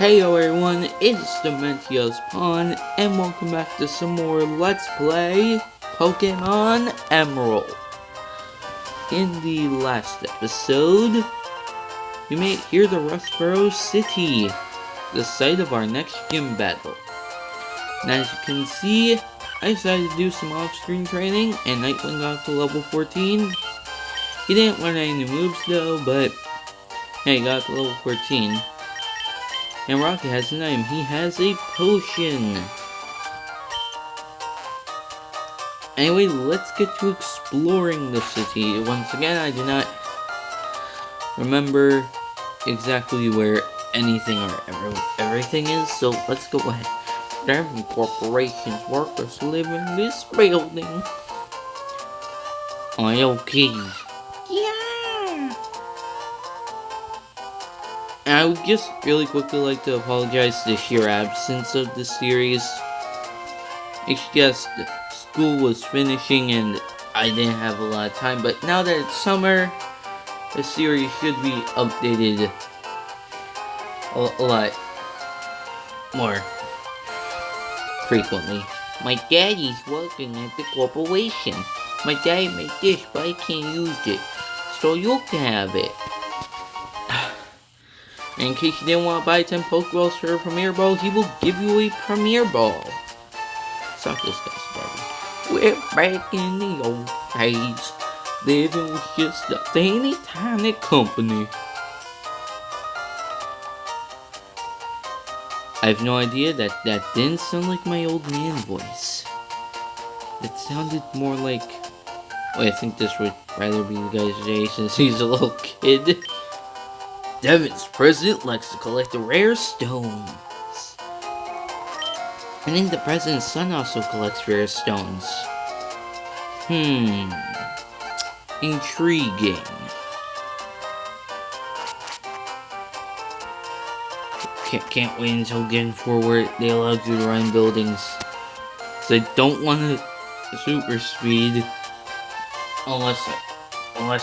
Heyo everyone, it's Dementios Pawn, and welcome back to some more Let's Play Pokemon Emerald. In the last episode, we made it here to Rustboro City, the site of our next gym battle. And as you can see, I decided to do some off-screen training, and Nightwing got to level 14. He didn't learn any new moves though, but hey, he got to level 14. And Rocky has an item. He has a potion. Anyway, let's get to exploring the city. Once again, I do not remember exactly where anything or everything is, so let's go ahead. Every corporation's workers live in this building. Okay. Yeah. And I would just really quickly like to apologize to sheer absence of the series. It's just school was finishing and I didn't have a lot of time, but now that it's summer, the series should be updated a lot more frequently. My daddy's working at the corporation. My daddy made this, but I can't use it, so you can have it. In case you didn't want to buy 10 Pokeballs for a Premier Ball, he will give you a Premier Ball. Suck this guy's daddy. We're back in the old days. Living was just a teeny tiny company. I have no idea that didn't sound like my old man voice. It sounded more like... Wait, I think this would rather be the guy's Jay since he's a little kid. Devon's president likes to collect the rare stones. I think the president's son also collects rare stones. Intriguing. Can't wait until getting forward they allow you to run buildings. So I don't want to super speed unless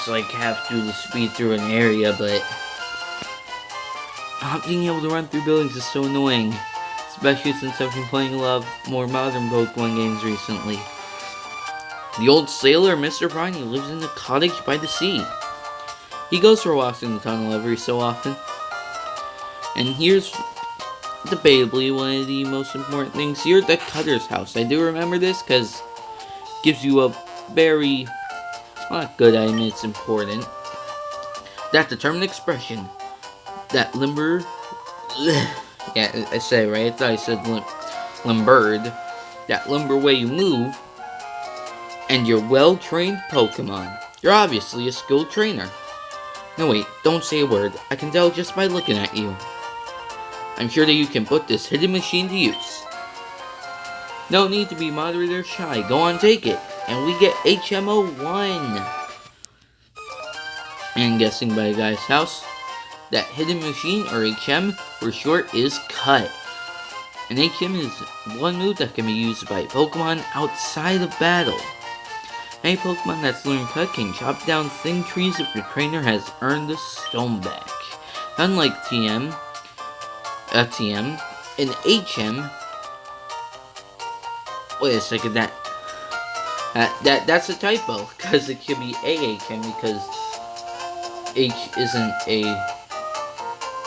I have to speed through an area, but not being able to run through buildings is so annoying, especially since I've been playing a lot of more modern Pokemon games recently. The old sailor, Mr. Briny, lives in a cottage by the sea. He goes for walks in the tunnel every so often. And here's, debatably, one of the most important things here, the Cutter's house. I do remember this because it gives you a very, not good item, it's important. That determined expression. That limber... yeah, I said it right. I thought I said limbered. That limber way you move. And you're well-trained Pokemon. You're obviously a skilled trainer. No wait, don't say a word. I can tell just by looking at you. I'm sure that you can put this hidden machine to use. No need to be moderate or shy. Go on, take it. And we get HM01. And guessing by the guy's house, that hidden machine, or HM for short, is Cut. An HM is one move that can be used by Pokemon outside of battle. Any Pokemon that's learned Cut can chop down thin trees if your trainer has earned the stone back. Unlike TM, an HM... Wait a second, that's a typo, because it could be AHM, because H isn't a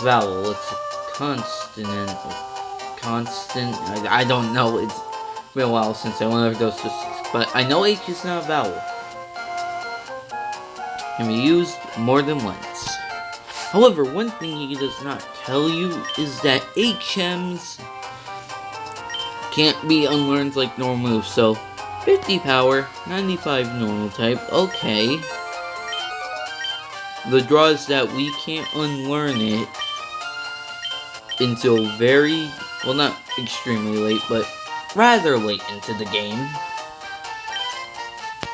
vowel, it's a consonant. I don't know, it's been a while since I went over those systems, but I know H is not a vowel. Can be used more than once. However, one thing he does not tell you is that HMs can't be unlearned like normal moves, so 50 power, 95 normal type, okay. The draw is that we can't unlearn it until very, well, not extremely late, but rather late into the game.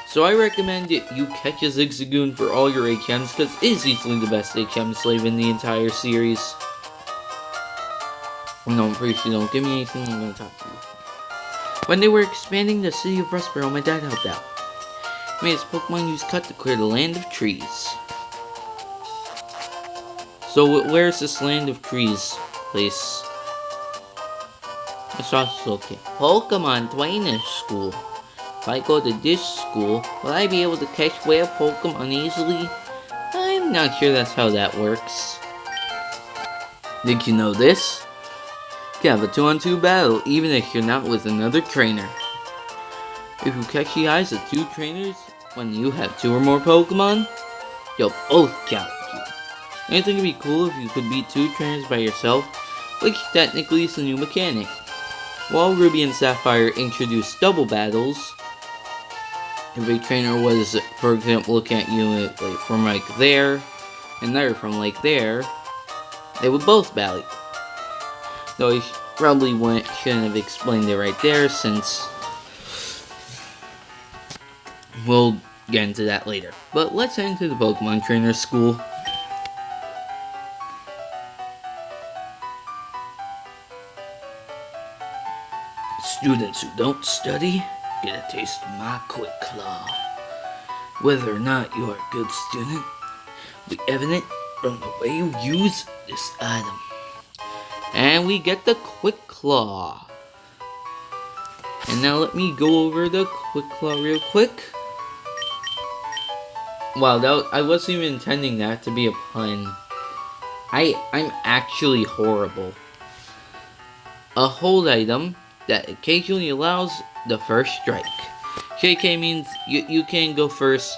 So I recommend that you catch a Zigzagoon for all your HMs, because it is easily the best HM slave in the entire series. No, please don't give me anything, I'm gonna talk to you. When they were expanding the city of Rustboro, my dad helped out. He made his Pokemon use Cut to clear the land of trees. So where's this land of trees place. It's also okay. Pokemon Trainer School. If I go to this school, will I be able to catch rare Pokemon easily? I'm not sure that's how that works. Did you know this? You can have a 2-on-2 battle even if you're not with another trainer. If you catch the eyes of 2 trainers when you have 2 or more Pokemon, you'll both challenge you. I think it'd be cool if you could beat 2 trainers by yourself, which technically is a new mechanic. While Ruby and Sapphire introduced double battles, if a trainer was, for example, looking at you from like there, and they're from like there, they would both battle you. Though I probably shouldn't have explained it right there, since we'll get into that later. But let's head into the Pokemon Trainer School. Students who don't study get a taste of my Quick Claw. Whether or not you are a good student will be evident from the way you use this item. And we get the Quick Claw. And now let me go over the Quick Claw real quick. Wow, I wasn't even intending that to be a pun. I'm actually horrible. A hold item that occasionally allows the first strike. JK means you can go first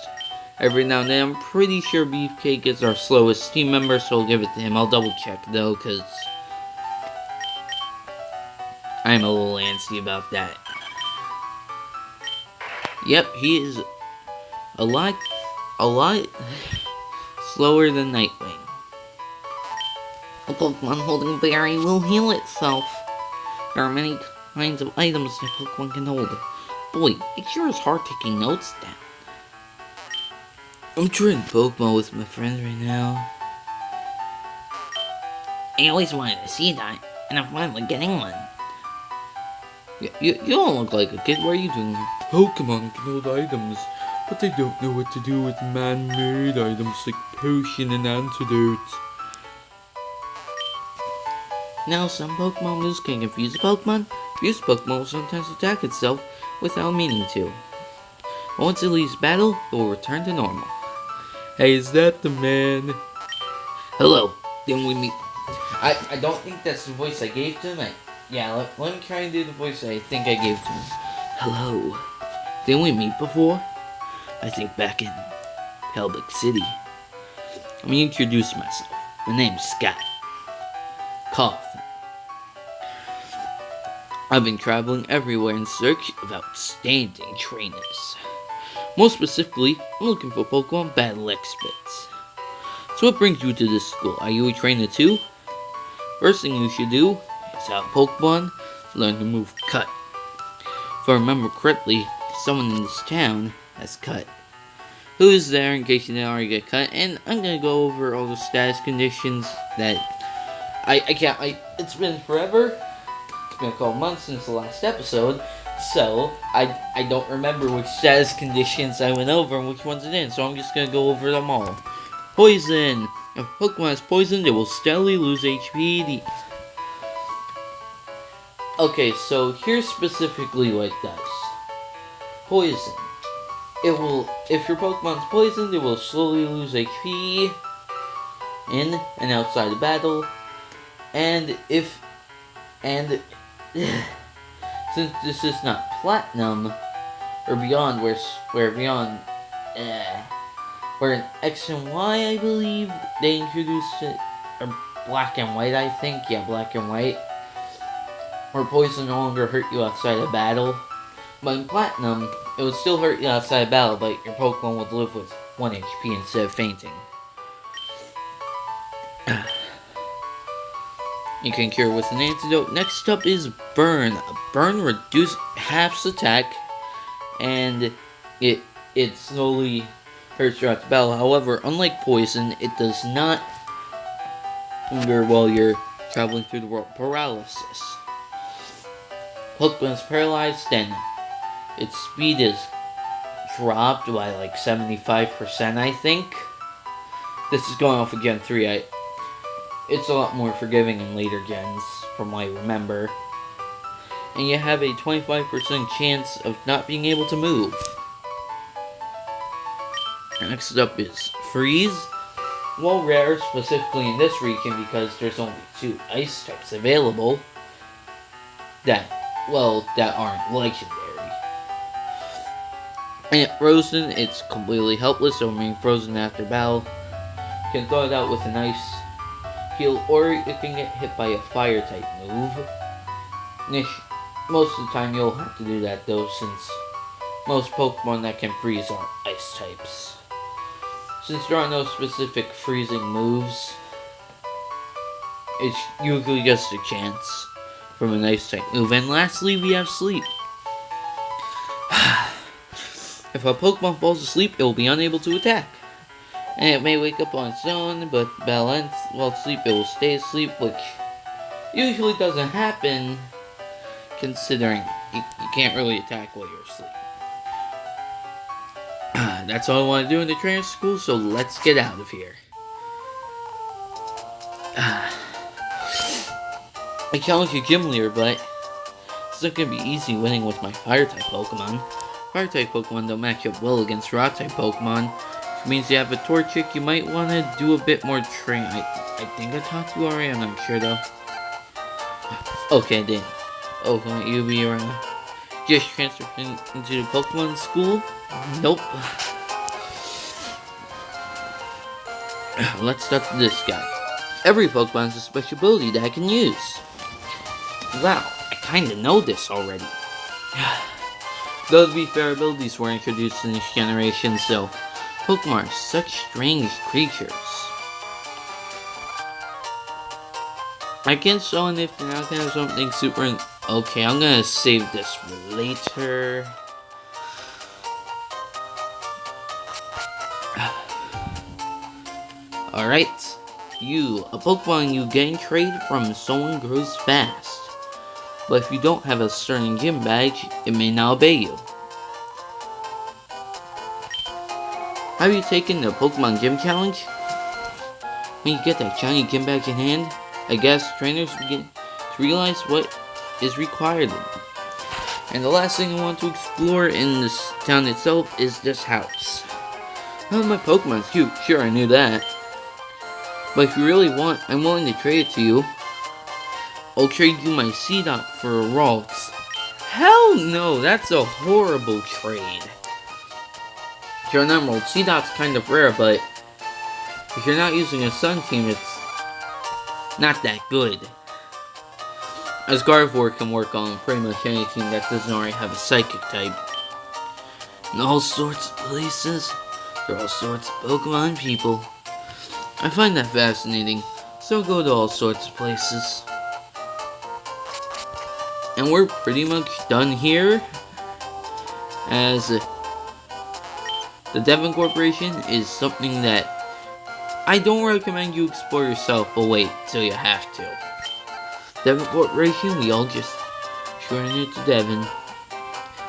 every now and then. I'm pretty sure Beefcake is our slowest team member, so I'll give it to him. I'll double check though, because I'm a little antsy about that. Yep, he is a lot slower than Nightwing. A Pokemon holding Berry will heal itself. There are many kinds of items that Pokemon can hold. Boy, it sure is hard taking notes down. I'm trading Pokemon with my friends right now. I always wanted to see that, and I'm finally getting one. You don't look like a kid. What are you doing? Pokemon can hold items, but they don't know what to do with man-made items like potion and antidotes. Now, some Pokemon moves can confuse a Pokemon. Confused Pokemon will sometimes attack itself without meaning to. Once it leaves battle, it will return to normal. Hey, is that the man? Hello, didn't we meet? I don't think that's the voice I gave to him. Let me try and do the voice I think I gave to him. Hello, didn't we meet before? I think back in Pelbic City. Let me introduce myself. My name's Scott. Cough. I've been traveling everywhere in search of outstanding trainers. Most specifically, I'm looking for Pokemon battle experts. So what brings you to this school? Are you a trainer too? First thing you should do is have Pokemon learn to move Cut. If I remember correctly, someone in this town has Cut. Who is there in case you didn't already get Cut? And I'm gonna go over all the status conditions that it's been forever. It's been a couple months since the last episode, so I don't remember which status conditions I went over and which ones it didn't, so I'm just gonna go over them all. Poison. If Pokemon is poisoned, it will steadily lose HP. Okay, so here's specifically what it does. Poison. If your Pokemon's poisoned, it will slowly lose HP in and outside the battle. And since this is not Platinum or Beyond, where Beyond, where in X and Y, I believe they introduced it, or Black and White, I think, yeah, Black and White, where poison no longer hurt you outside of battle. But in Platinum, it would still hurt you outside of battle, but your Pokemon would live with 1 HP instead of fainting. You can cure with an antidote. Next up is Burn. Burn reduces half's attack, and it slowly hurts throughout the battle. However, unlike Poison, it does not linger while you're traveling through the world. Paralysis. Pokemon's paralyzed, then its speed is dropped by like 75%, I think. This is going off of Gen 3. It's a lot more forgiving in later gens, from what I remember. And you have a 25% chance of not being able to move. Next up is Freeze. While rare, specifically in this region because there's only 2 ice types available that aren't legendary. And at Frozen, it's completely helpless, so being frozen after battle. You can throw it out with an ice heal, or it can get hit by a fire type move. Most of the time you'll have to do that though, since most Pokemon that can freeze are ice types. Since there are no specific freezing moves, it's usually just a chance from an ice type move. And lastly, we have Sleep. If a Pokemon falls asleep, it will be unable to attack. And it may wake up on its own, but battle ends while asleep, it will stay asleep, which usually doesn't happen, considering you can't really attack while you're asleep. That's all I want to do in the trainer school, so let's get out of here. I challenge you gym leader, but it's not going to be easy winning with my fire-type Pokemon. Fire-type Pokemon don't match up well against rock-type Pokemon, which means you have a Torchic. You might want to do a bit more training. I think I talked to you already, I'm not sure though. Okay, then. Oh, won't you be around? Just transferred into the Pokemon school? Nope. Let's start with this guy. Every Pokemon has a special ability that I can use. Wow, I kinda know this already. Though to be fair, abilities were introduced in this generation, so Pokemon are such strange creatures. I can't show if they're not gonna have something super. Okay, I'm gonna save this for later. Alright, a Pokemon you gain trade from someone grows fast. But if you don't have a certain gym badge, it may not obey you. Have you taken the Pokemon Gym Challenge? When you get that shiny gym badge in hand, I guess trainers begin to realize what is required of them. And the last thing I want to explore in this town itself is this house. Oh, my Pokemon's cute, sure I knew that. But if you really want, I'm willing to trade it to you. I'll trade you my Seedot for a Ralts. Hell no, that's a horrible trade. Sure, Emerald, Seedot's kind of rare, but if you're not using a Sun team, it's not that good. As Gardevoir can work on pretty much any team that doesn't already have a Psychic type. In all sorts of places, there are all sorts of Pokemon people. I find that fascinating, so go to all sorts of places. And we're pretty much done here, as the Devon Corporation is something that I don't recommend you explore yourself, but wait till you have to. Devon Corporation, we all just shorten it to Devon.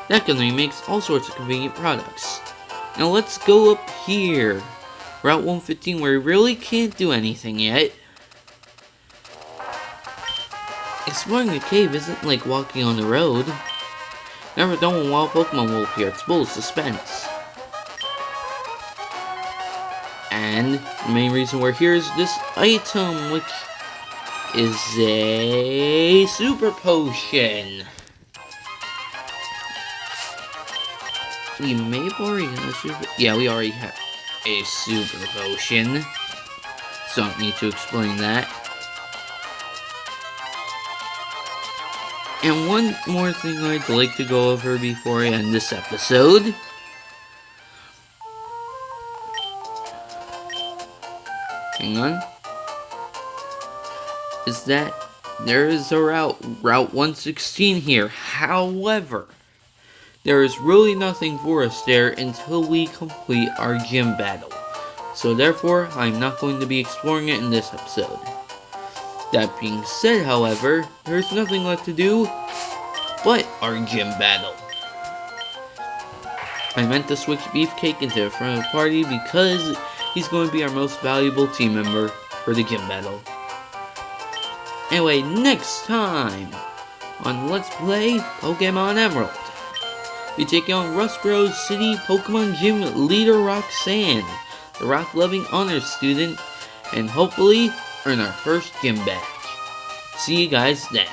That company makes all sorts of convenient products. Now let's go up here, Route 115, where we really can't do anything yet. Exploring the cave isn't like walking on the road. Never know when wild Pokemon will appear, it's full of suspense. And the main reason we're here is this item, which is a Super Potion. We may have already had a Super... Yeah, we already have a Super Potion. So I don't need to explain that. And one more thing I'd like to go over before I end this episode. Hang on. Is that there is a Route 116 here. However, there is really nothing for us there until we complete our gym battle. So therefore, I'm not going to be exploring it in this episode. That being said, however, there's nothing left to do but our gym battle. I meant to switch Beefcake into the front of the party because he's going to be our most valuable team member for the gym battle. Anyway, next time on Let's Play Pokemon Emerald, we take on Rustboro City Pokemon Gym leader Roxanne, the rock-loving honors student, and hopefully earn our first gym badge. See you guys then.